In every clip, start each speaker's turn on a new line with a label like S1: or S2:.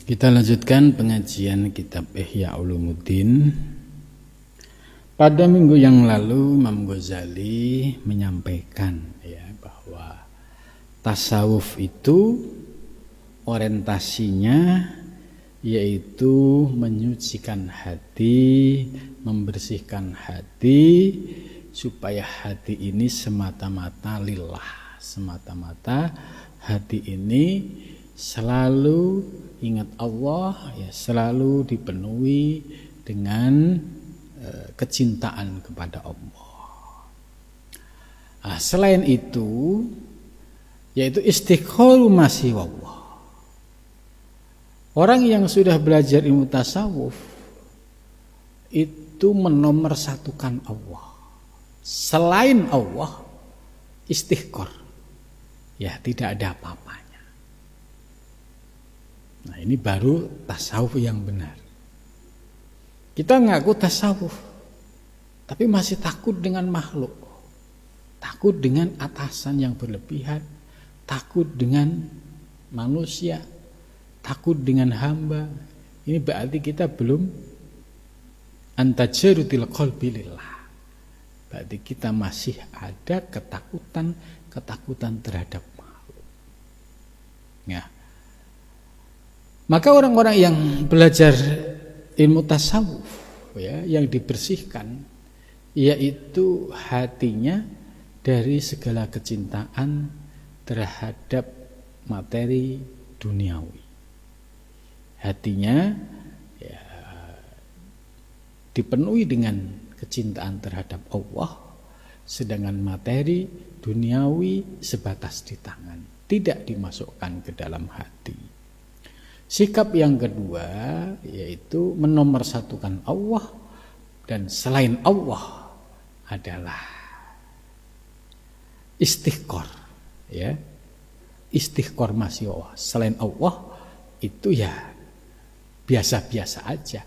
S1: Kita lanjutkan pengajian kitab Ihya Ulumuddin. Pada minggu yang lalu Imam Ghazali menyampaikan bahwa tasawuf itu orientasinya yaitu menyucikan hati, membersihkan hati supaya hati ini semata-mata lillah, semata-mata hati ini selalu ingat Allah, selalu dipenuhi dengan kecintaan kepada Allah. Selain itu, yaitu istiqomah masih Allah. Orang yang sudah belajar ilmu tasawuf itu menomorsatukan Allah. Selain Allah, istiqor, tidak ada apa-apanya. Nah, ini baru tasawuf yang benar. Kita ngaku tasawuf, tapi masih takut dengan makhluk, takut dengan atasan yang berlebihan, takut dengan manusia, takut dengan hamba. Ini berarti kita belum antajarutil qalbi lillah. Berarti kita masih ada ketakutan terhadap makhluk. Maka orang-orang yang belajar ilmu tasawuf yang dibersihkan yaitu hatinya dari segala kecintaan terhadap materi duniawi. Hatinya dipenuhi dengan kecintaan terhadap Allah, sedangkan materi duniawi sebatas di tangan, tidak dimasukkan ke dalam hati. Sikap yang kedua yaitu menomorsatukan Allah, dan selain Allah adalah istiqor, istiqor masih Allah. Selain Allah itu biasa-biasa aja,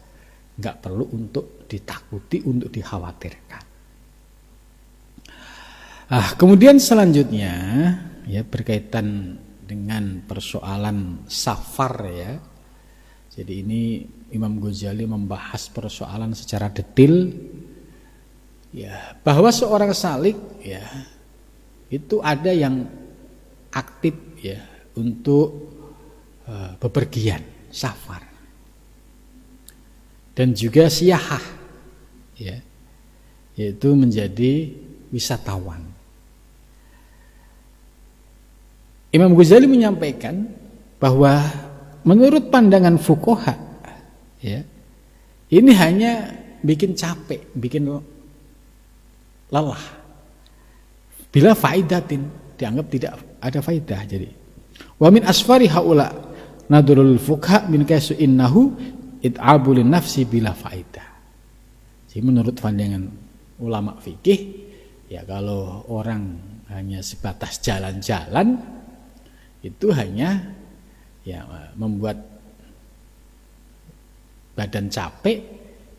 S1: nggak perlu untuk ditakuti, untuk dikhawatirkan. Kemudian selanjutnya berkaitan dengan persoalan safar Jadi ini Imam Ghazali membahas persoalan secara detail bahwa seorang salik itu ada yang aktif untuk bepergian safar, dan juga siyahah yaitu menjadi wisatawan. Imam Ghazali menyampaikan bahwa menurut pandangan fuqaha ini hanya bikin capek, bikin lelah. Bila faidatin, dianggap tidak ada faidah. Jadi wa min asfari haula nadrul fuqaha min kaisu innahu it'abul nafsi bila faidah. Jadi menurut pandangan ulama fikih kalau orang hanya sebatas jalan-jalan itu hanya membuat badan capek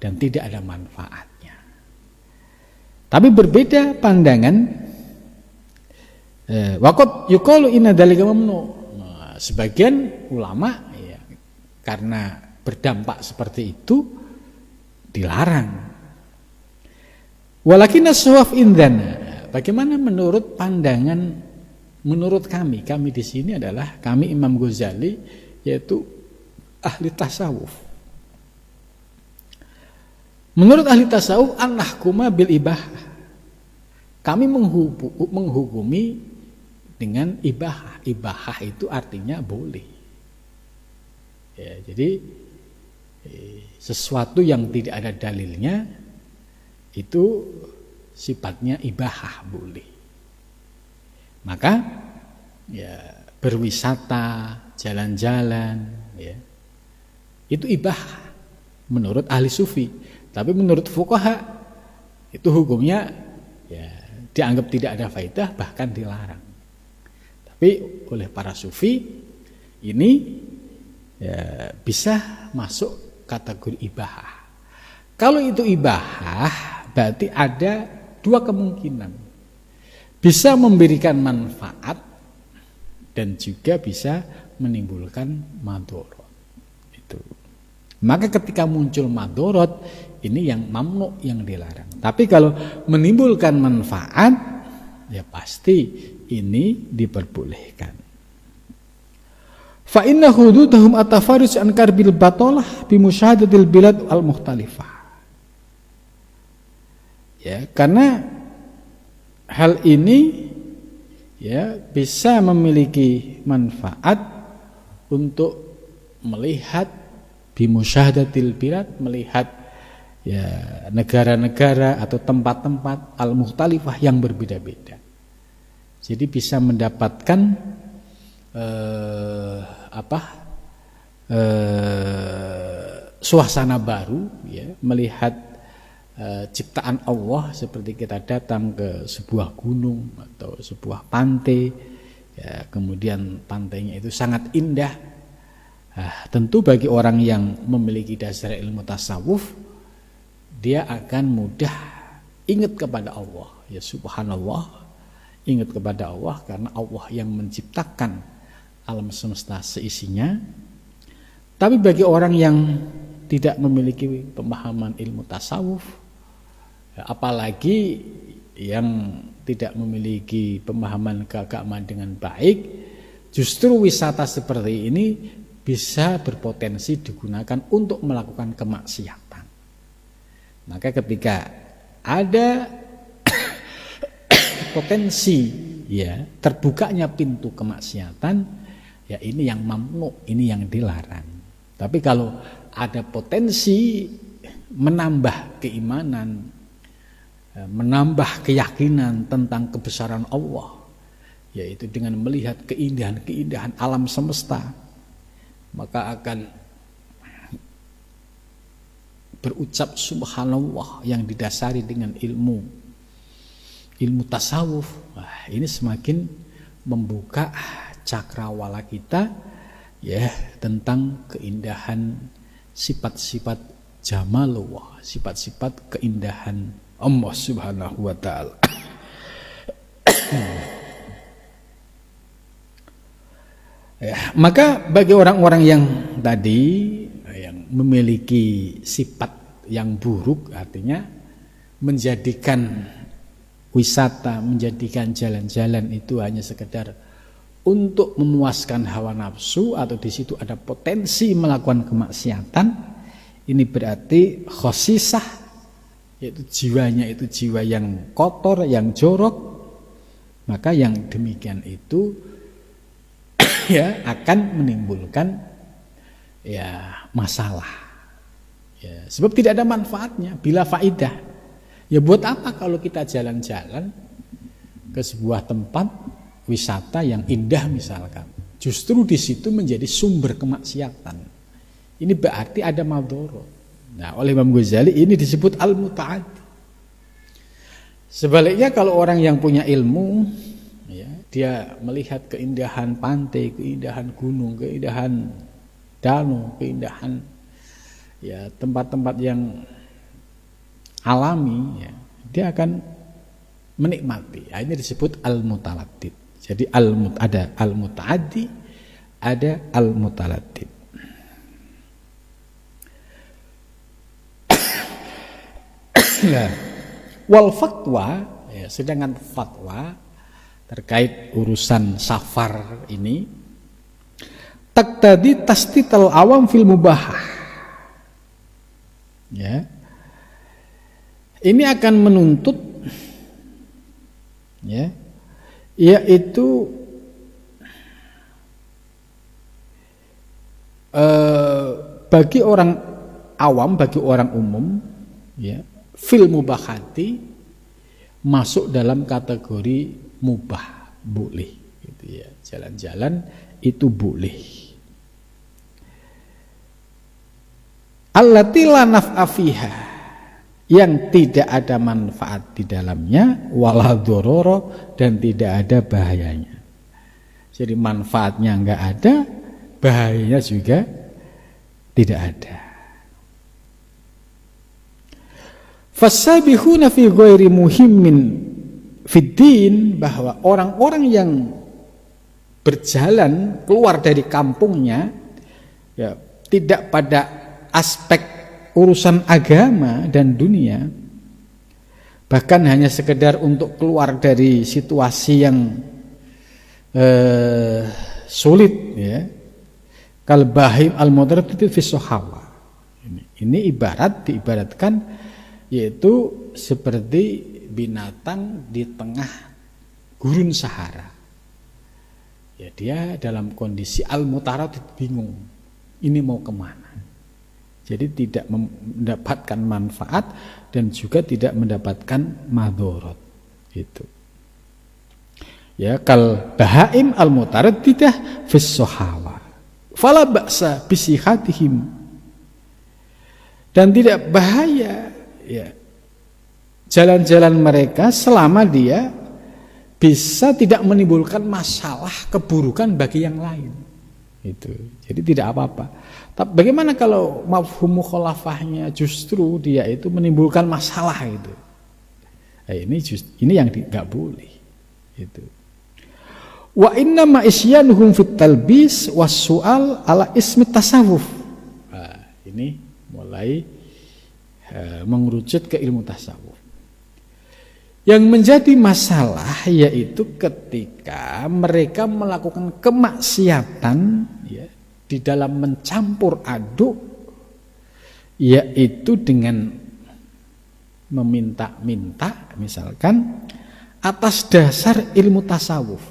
S1: dan tidak ada manfaatnya. Tapi berbeda pandangan waqad yuqalu inna dzalika mamnu. Sebagian ulama karena berdampak seperti itu dilarang. Walakin as-sawaf indana. Bagaimana menurut pandangan menurut kami di sini adalah kami Imam Ghazali, yaitu ahli tasawuf. Menurut ahli tasawuf an-nahkuma bil ibahah. Kami menghukumi dengan ibahah. Ibahah itu artinya boleh. Jadi sesuatu yang tidak ada dalilnya itu sifatnya ibahah, boleh. Maka berwisata, jalan-jalan itu ibahah menurut ahli sufi. Tapi menurut fuqaha itu hukumnya dianggap tidak ada faedah, bahkan dilarang. Tapi oleh para sufi ini bisa masuk kategori ibahah. Kalau itu ibahah berarti ada dua kemungkinan. Bisa memberikan manfaat dan juga bisa menimbulkan madharat. Maka ketika muncul madorot, ini yang mamnu, yang dilarang. Tapi kalau menimbulkan manfaat, ya pasti ini diperbolehkan. Fa inna hududahum atafarus an karbil batalah bi musyahadatil bilad al mukhtalifah. Ya, karena hal ini ya bisa memiliki manfaat untuk melihat bimusyahadatil bilad, melihat ya negara-negara atau tempat-tempat al-mukhtalifah yang berbeda-beda. Jadi bisa mendapatkan suasana baru ya, melihat ciptaan Allah, seperti kita datang ke sebuah gunung atau sebuah pantai ya, kemudian pantainya itu sangat indah. Tentu bagi orang yang memiliki dasar ilmu tasawuf, dia akan mudah ingat kepada Allah. Ya subhanallah, ingat kepada Allah karena Allah yang menciptakan alam semesta seisinya. Tapi bagi orang yang tidak memiliki pemahaman ilmu tasawuf, ya, apalagi yang tidak memiliki pemahaman keagamaan dengan baik, justru wisata seperti ini bisa berpotensi digunakan untuk melakukan kemaksiatan. Maka ketika ada potensi ya terbukanya pintu kemaksiatan, ya ini yang mamnu, ini yang dilarang. Tapi kalau ada potensi menambah keimanan, menambah keyakinan tentang kebesaran Allah, yaitu dengan melihat keindahan-keindahan alam semesta, maka akan berucap subhanallah yang didasari dengan ilmu tasawuf. Wah, ini semakin membuka cakrawala kita ya tentang keindahan sifat-sifat jamalullah, sifat-sifat keindahan Allah Subhanahu wa taala. Ya, maka bagi orang-orang yang tadi yang memiliki sifat yang buruk, artinya menjadikan wisata, menjadikan jalan-jalan itu hanya sekedar untuk memuaskan hawa nafsu atau di situ ada potensi melakukan kemaksiatan, ini berarti khosisah, yaitu jiwanya itu jiwa yang kotor, yang jorok. Maka yang demikian itu ya akan menimbulkan ya masalah ya, sebab tidak ada manfaatnya bila faidah. Ya buat apa kalau kita jalan-jalan ke sebuah tempat wisata yang indah misalkan, justru di situ menjadi sumber kemaksiatan, ini berarti ada madharat. Nah, oleh Imam Ghazali ini disebut al-muta'addi. Sebaliknya kalau orang yang punya ilmu, dia melihat keindahan pantai, keindahan gunung, keindahan danau, keindahan ya tempat-tempat yang alami, ya, dia akan menikmati. Ya, ini disebut al-mutaladdid. Jadi ada al-mutaaddi, ada al-mutaladdid. Nah, wal fatwa, ya, sedangkan fatwa terkait urusan safar ini taqtadi tasdital awam fil mubahah. Ya. Ini akan menuntut ya, yaitu bagi orang awam, bagi orang umum ya, fil mubahati masuk dalam kategori mubah, boleh gitu ya. Jalan-jalan itu boleh. Allati la naf'a fiha, yang tidak ada manfaat di dalamnya, wala dororo, dan tidak ada bahayanya. Jadi manfaatnya enggak ada, bahayanya juga tidak ada. Fasabihuna fi ghairi muhimmin fiddin, bahwa orang-orang yang berjalan keluar dari kampungnya ya tidak pada aspek urusan agama dan dunia, bahkan hanya sekedar untuk keluar dari situasi yang sulit, ya, kal bahim al mudarrati fi sohawa. Ini diibaratkan yaitu seperti binatang di tengah gurun Sahara. Ya, dia dalam kondisi al-mutaradid, bingung ini mau kemana. Jadi tidak mendapatkan manfaat dan juga tidak mendapatkan madharat. Itu. Ya, kal bahaim al-mutaraddidah fis sohawa. Fala ba'sa bisihatihim. Dan tidak bahaya, ya, jalan-jalan mereka selama dia bisa tidak menimbulkan masalah keburukan bagi yang lain. Itu. Jadi tidak apa-apa. Tapi bagaimana kalau mafhum mukhalafahnya justru dia itu menimbulkan masalah itu? Nah, ini yang nggak boleh. Itu. Wa inna ma isyanuhum fit talbis was su'al ala ismi tasawuf. Nah, ini mulai mengerucut ke ilmu tasawuf. Yang menjadi masalah yaitu ketika mereka melakukan kemaksiatan, ya, di dalam mencampur aduk, yaitu dengan meminta-minta misalkan atas dasar ilmu tasawuf.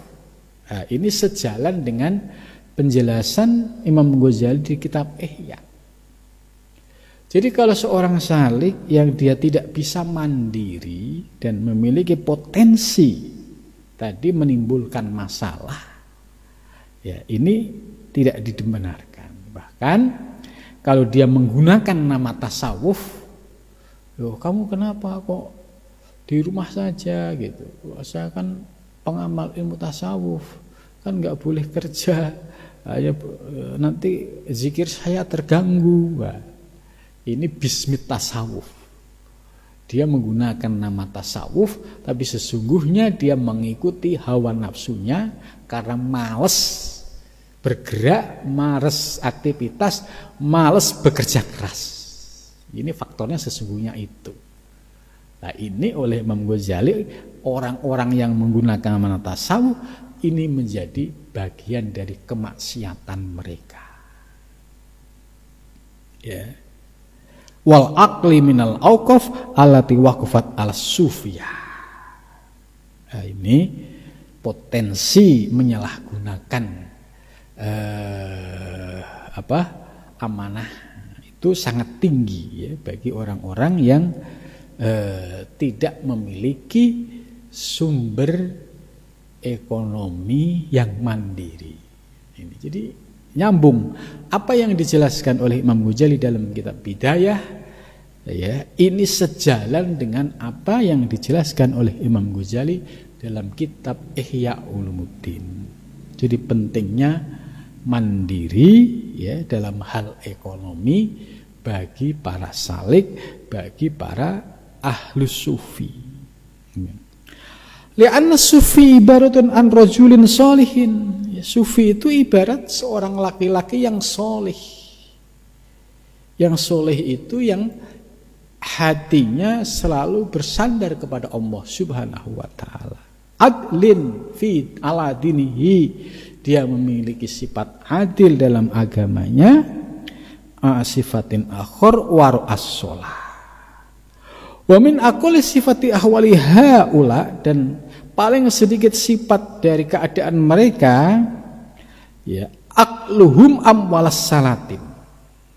S1: Nah, ini sejalan dengan penjelasan Imam Ghazali di kitab Ihya. Jadi kalau seorang salik yang dia tidak bisa mandiri dan memiliki potensi tadi menimbulkan masalah, ya ini tidak dibenarkan. Bahkan kalau dia menggunakan nama tasawuf, loh kamu kenapa kok di rumah saja gitu? Saya kan pengamal ilmu tasawuf, kan nggak boleh kerja, nanti zikir saya terganggu. Ini bismit tasawuf. Dia menggunakan nama tasawuf, tapi sesungguhnya dia mengikuti hawa nafsunya karena malas bergerak, malas aktivitas, malas bekerja keras. Ini faktornya sesungguhnya itu. Nah, ini oleh Imam Ghazali, orang-orang yang menggunakan nama tasawuf ini menjadi bagian dari kemaksiatan mereka. Ya. Wal aqli minal auqaf allati waqafat ala sufiyah. Nah, ini potensi menyalahgunakan amanah itu sangat tinggi, ya, bagi orang-orang yang tidak memiliki sumber ekonomi yang mandiri. Ini jadi nyambung apa yang dijelaskan oleh Imam Ghazali dalam kitab Bidayah, ya, ini sejalan dengan apa yang dijelaskan oleh Imam Ghazali dalam kitab Ihya Ulumuddin. Jadi pentingnya mandiri, ya, dalam hal ekonomi bagi para salik, bagi para ahlus sufi. Li'anna sufi ibaratun an rajulin sholihin. Sufi itu ibarat seorang laki-laki yang soleh. Yang soleh itu yang hatinya selalu bersandar kepada Allah Subhanahu wa ta'ala. Adlin fi ala dinihi. Dia memiliki sifat adil dalam agamanya. Sifatin akhor waru as-sholah. Wa min aqalli sifati ahwali haula, dan paling sedikit sifat dari keadaan mereka, ya, aqluhum amwalas salatin.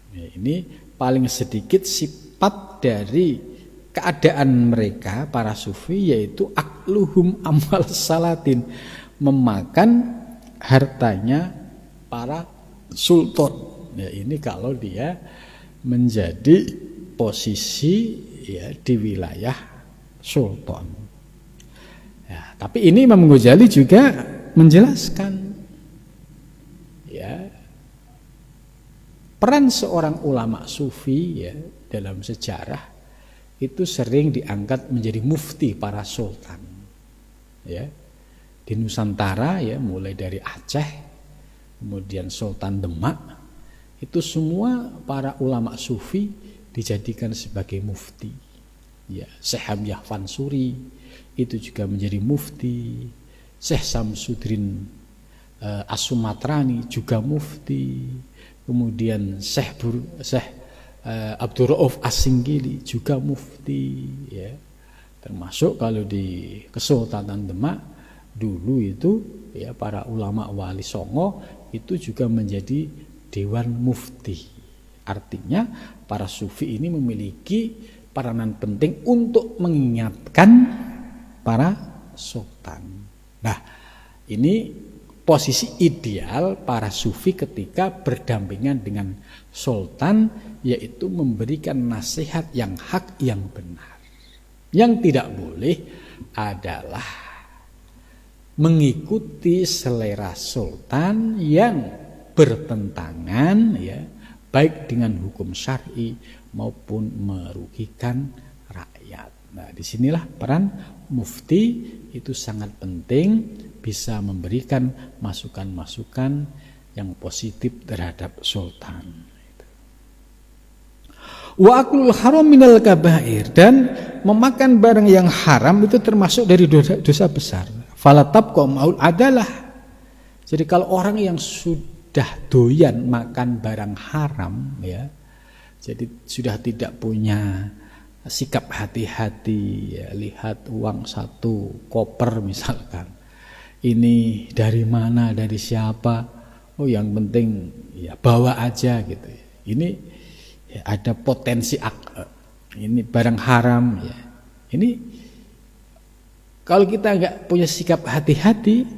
S1: Ya, ini paling sedikit sifat dari keadaan mereka para sufi, yaitu aqluhum amwalas salatin, memakan hartanya para sultan. Ya, ini kalau dia menjadi posisi, ya, di wilayah sultan. Ya, tapi ini Imam Ghazali juga menjelaskan, ya, peran seorang ulama sufi, ya, dalam sejarah itu sering diangkat menjadi mufti para sultan. Ya, di Nusantara, ya, mulai dari Aceh, kemudian Sultan Demak, itu semua para ulama sufi dijadikan sebagai mufti. Ya, Syekh Hamyah Fansuri itu juga menjadi mufti. Syekh Samsudrin As-Sumatrani juga mufti. Kemudian Syekh Abdul Rauf As-Singgili juga mufti, ya. Termasuk kalau di Kesultanan Demak dulu itu ya para ulama wali songo itu juga menjadi dewan mufti. Artinya para sufi ini memiliki peranan penting untuk mengingatkan para sultan. Nah, ini posisi ideal para sufi ketika berdampingan dengan sultan, yaitu memberikan nasihat yang hak, yang benar. Yang tidak boleh adalah mengikuti selera sultan yang bertentangan, ya, baik dengan hukum syar'i maupun merugikan rakyat. Nah, disinilah peran mufti itu sangat penting, bisa memberikan masukan-masukan yang positif terhadap sultan. Wa aklul haram minal kabair, dan memakan barang yang haram itu termasuk dari dosa besar. Falatab maul adalah. Jadi kalau orang yang sudah doyan makan barang haram, ya, jadi sudah tidak punya sikap hati-hati, ya, lihat uang satu koper misalkan, ini dari mana, dari siapa, oh yang penting ya bawa aja gitu. Ini ya, ada potensi ini barang haram, ya. Ini kalau kita nggak punya sikap hati-hati,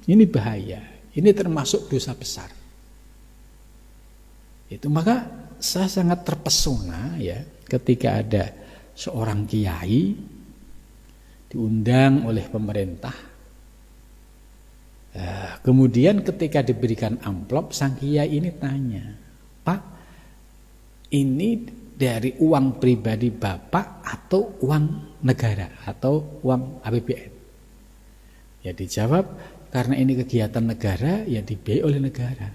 S1: ini bahaya. Ini termasuk dosa besar. Itu maka saya sangat terpesona, ya, ketika ada seorang kiai diundang oleh pemerintah. Kemudian ketika diberikan amplop, sang kiai ini tanya, "Pak, ini dari uang pribadi Bapak atau uang negara atau uang APBN?" Ya dijawab, karena ini kegiatan negara, ya dibiayai oleh negara.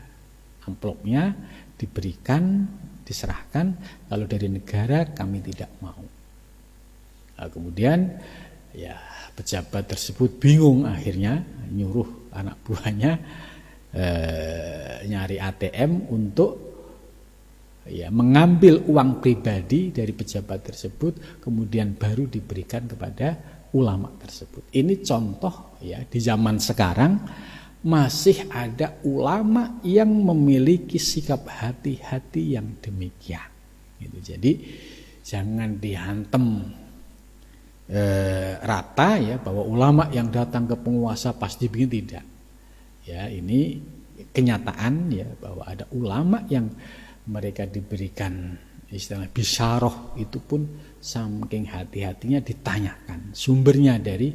S1: Amplopnya diberikan, diserahkan, kalau dari negara kami tidak mau. Nah, kemudian ya pejabat tersebut bingung, akhirnya nyuruh anak buahnya nyari ATM untuk ya mengambil uang pribadi dari pejabat tersebut, kemudian baru diberikan kepada ulama tersebut. Ini contoh, ya, di zaman sekarang masih ada ulama yang memiliki sikap hati-hati yang demikian. Gitu. Jadi jangan dihantem rata, ya, bahwa ulama yang datang ke penguasa pasti begini, tidak. Ya, ini kenyataan, ya, bahwa ada ulama yang mereka diberikan istilah bisyarah, itu pun saking hati-hatinya ditanyakan sumbernya dari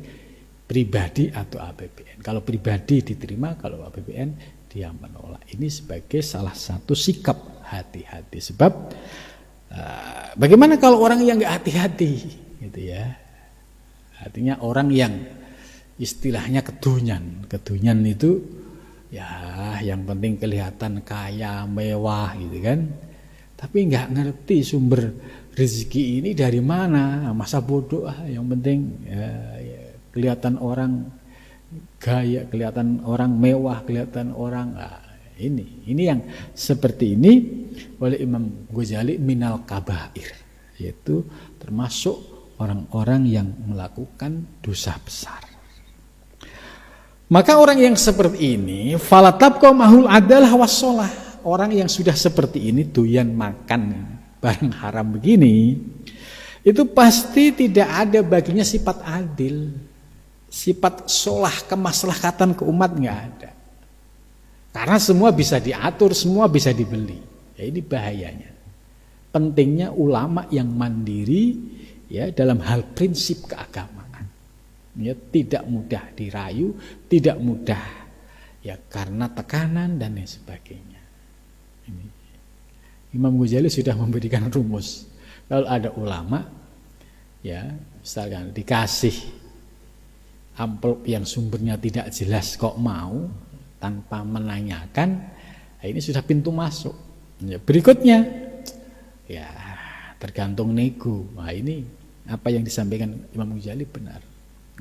S1: pribadi atau APBN. Kalau pribadi diterima, kalau APBN dia menolak. Ini sebagai salah satu sikap hati-hati. Sebab bagaimana kalau orang yang nggak hati-hati, gitu ya? Artinya orang yang istilahnya kedunyan. Kedunyan itu ya yang penting kelihatan kaya, mewah, gitu kan. Tapi nggak ngerti sumber rezeki ini dari mana. Masa bodoh, yang penting ya, kelihatan orang gaya, kelihatan orang mewah, kelihatan orang ini yang seperti ini oleh Imam Ghazali minal kabair, yaitu termasuk orang-orang yang melakukan dosa besar. Maka orang yang seperti ini falatabqa mahul adalah wassalah. Orang yang sudah seperti ini doyan makan barang haram begini, itu pasti tidak ada baginya sifat adil, sifat solah, kemaslahatan ke umat, nggak ada. Karena semua bisa diatur, semua bisa dibeli. Ya, ini bahayanya. Pentingnya ulama yang mandiri, ya, dalam hal prinsip keagamaan. Ya, tidak mudah dirayu, tidak mudah, ya, karena tekanan dan lain sebagainya. Ini. Imam Ghazali sudah memberikan rumus. Kalau ada ulama, ya, misalkan dikasih amplop yang sumbernya tidak jelas kok mau tanpa menanyakan, nah ini sudah pintu masuk. Ya, berikutnya, ya tergantung nego. Nah ini apa yang disampaikan Imam Ghazali benar.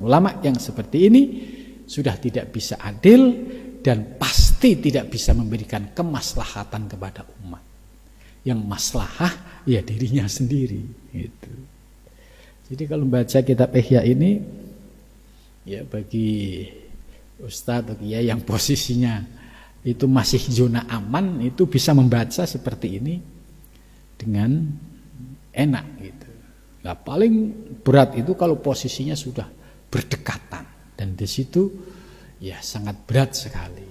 S1: Ulama yang seperti ini sudah tidak bisa adil dan pasti tidak bisa memberikan kemaslahatan kepada umat. Yang maslahah ya dirinya sendiri. Gitu. Jadi kalau membaca kitab Ihya ini, ya bagi ustadz atau kiai yang posisinya itu masih zona aman, itu bisa membaca seperti ini dengan enak gitu. Nah, paling berat itu kalau posisinya sudah berdekatan, dan di situ ya sangat berat sekali.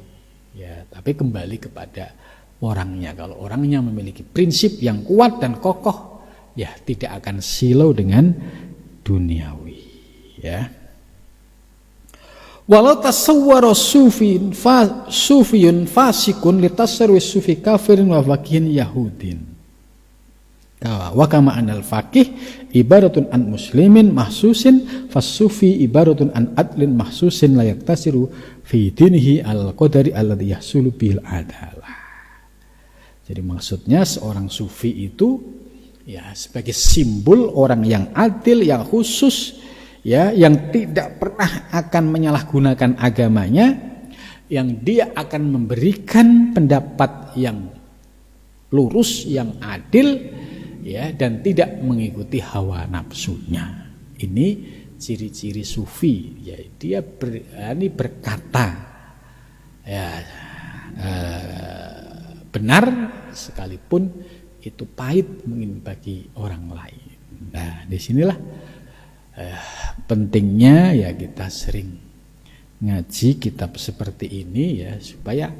S1: Ya, tapi kembali kepada orangnya. Kalau orangnya memiliki prinsip yang kuat dan kokoh, ya tidak akan silau dengan duniawi. Ya. Walau tasawwara sufiyun fasikun litasarwi sufi kafirin wa fakihin yahudin. Wa kama anal faqih ibaratun an muslimin mahsusin fasufi ibaratun an adlin mahsusin la yaktasiru fi dinihi al qadari alladhi yahsulu bil adalah. Jadi maksudnya seorang sufi itu ya sebagai simbol orang yang adil, yang khusus, ya, yang tidak pernah akan menyalahgunakan agamanya, yang dia akan memberikan pendapat yang lurus, yang adil, ya, dan tidak mengikuti hawa nafsunya. Ini ciri-ciri sufi, ya, dia berani berkata, ya, benar sekalipun itu pahit mungkin bagi orang lain. Nah, disinilah pentingnya ya kita sering ngaji kitab seperti ini ya, supaya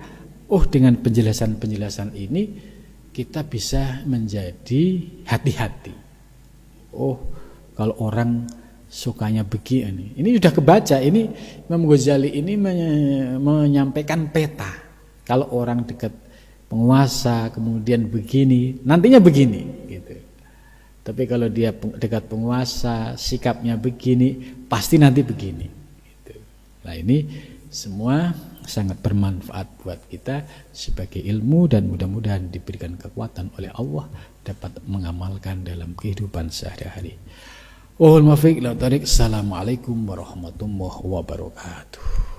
S1: dengan penjelasan-penjelasan ini kita bisa menjadi hati-hati. Kalau orang sukanya begini, ini sudah kebaca, ini Imam Ghazali ini menyampaikan peta. Kalau orang dekat penguasa kemudian begini, nantinya begini gitu. Tapi kalau dia dekat penguasa, sikapnya begini, pasti nanti begini. Gitu. Nah ini semua sangat bermanfaat buat kita sebagai ilmu, dan mudah-mudahan diberikan kekuatan oleh Allah dapat mengamalkan dalam kehidupan sehari-hari. Assalamualaikum warahmatullahi wabarakatuh.